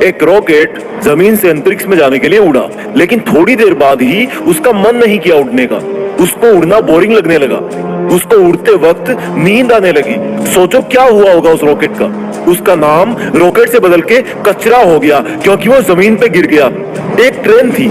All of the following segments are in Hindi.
एक रॉकेट जमीन से अंतरिक्ष में जाने के लिए उड़ा, लेकिन थोड़ी देर बाद ही उसका मन नहीं किया उड़ने का। उसको उड़ना बोरिंग लगने लगा। उसको उड़ते वक्त नींद आने लगी। सोचो क्या हुआ होगा उस रॉकेट का। उसका नाम रॉकेट से बदल के कचरा हो गया, क्योंकि वो जमीन पे गिर गया। एक ट्रेन थी,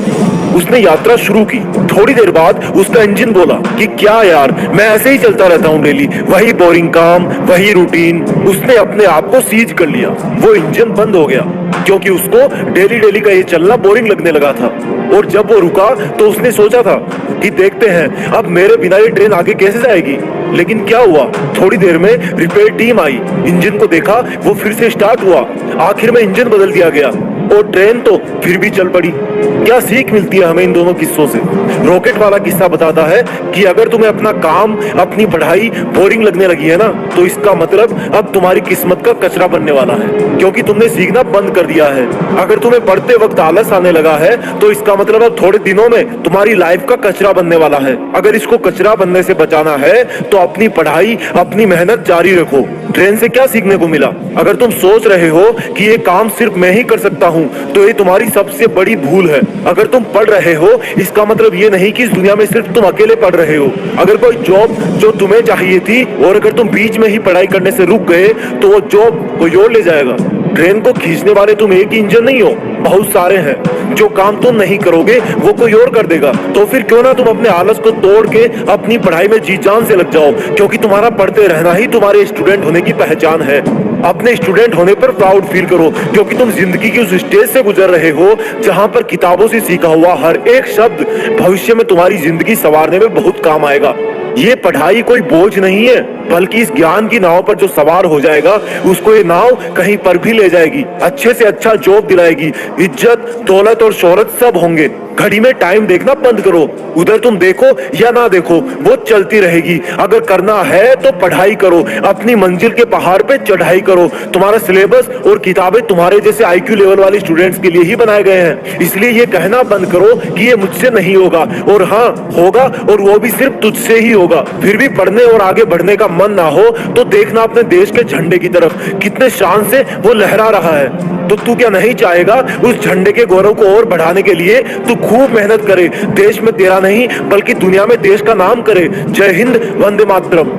उसने यात्रा शुरू की। थोड़ी देर बाद उसका इंजन बोला कि क्या यार, मैं ऐसे ही चलता रहता हूँ डेली, वही बोरिंग काम, वही रूटीन। उसने अपने आप को सीज कर लिया। वो इंजन बंद हो गया, क्योंकि उसको डेली डेली का ये चलना बोरिंग लगने लगा था। और जब वो रुका तो उसने सोचा था कि देखते हैं अब मेरे बिना ये ट्रेन आगे कैसे जाएगी। लेकिन क्या हुआ, थोड़ी देर में रिपेयर टीम आई, इंजन को देखा, वो फिर से स्टार्ट हुआ। आखिर में इंजन बदल दिया गया और ट्रेन तो फिर भी चल पड़ी। क्या सीख मिलती है हमें इन दोनों किस्सों से? रॉकेट वाला किस्सा बताता है कि अगर तुम्हें अपना काम, अपनी पढ़ाई बोरिंग लगने लगी है ना, तो इसका मतलब अब तुम्हारी किस्मत का कचरा बनने वाला है, क्योंकि तुमने सीखना बंद कर दिया है। अगर तुम्हें पढ़ते वक्त आलस आने लगा है, तो इसका मतलब अब थोड़े दिनों में तुम्हारी लाइफ का कचरा बनने वाला है। अगर इसको कचरा बनने से बचाना है तो अपनी पढ़ाई, अपनी मेहनत जारी रखो। ट्रेन से क्या सीखने को मिला? अगर तुम सोच रहे हो कि ये काम सिर्फ मैं ही कर सकता हूँ, तो ये तुम्हारी सबसे बड़ी भूल है। अगर तुम पढ़ रहे हो, इसका मतलब ये नहीं कि इस दुनिया में सिर्फ तुम अकेले पढ़ रहे हो। अगर कोई जॉब जो तुम्हें चाहिए थी और अगर तुम बीच में ही पढ़ाई करने से रुक गए, तो वो जॉब कोई और ले जाएगा। ट्रेन को खींचने वाले तुम एक ही इंजन नहीं हो, बहुत सारे हैं। जो काम तुम नहीं करोगे वो कोई और कर देगा। तो फिर क्यों ना तुम अपने आलस को तोड़ के अपनी पढ़ाई में जी जान से लग जाओ, क्योंकि तुम्हारा पढ़ते रहना ही तुम्हारे स्टूडेंट होने की पहचान है। अपने स्टूडेंट होने पर प्राउड फील करो, क्योंकि तुम जिंदगी की उस स्टेज से गुजर रहे हो जहां पर किताबों से सीखा हुआ हर एक शब्द भविष्य में तुम्हारी जिंदगी संवारने में बहुत काम आएगा। ये पढ़ाई कोई बोझ नहीं है, बल्कि इस ज्ञान की नाव पर जो सवार हो जाएगा, उसको ये नाव कहीं पर भी ले जाएगी, अच्छे से अच्छा जॉब दिलाएगी, इज्जत, दौलत और शोहरत सब होंगे। घड़ी में टाइम देखना बंद करो। उधर तुम देखो या ना देखो, वो चलती रहेगी। अगर करना है तो पढ़ाई करो, अपनी मंजिल के पहाड़ पे चढ़ाई करो। तुम्हारा सिलेबस और किताबें तुम्हारे जैसे आईक्यू लेवल वाले स्टूडेंट्स के लिए ही बनाए गए हैं। इसलिए ये कहना बंद करो कि ये मुझसे नहीं होगा, और हाँ होगा, और वो भी सिर्फ तुझसे ही होगा। फिर भी पढ़ने और आगे बढ़ने का मन ना हो तो देखना अपने देश के झंडे की तरफ, कितने शान से वो लहरा रहा है। तो तू क्या नहीं चाहेगा उस झंडे के गौरव को और बढ़ाने के लिए तू खूब मेहनत करे, देश में तेरा नहीं बल्कि दुनिया में देश का नाम करे। जय हिंद, वंदे मातरम।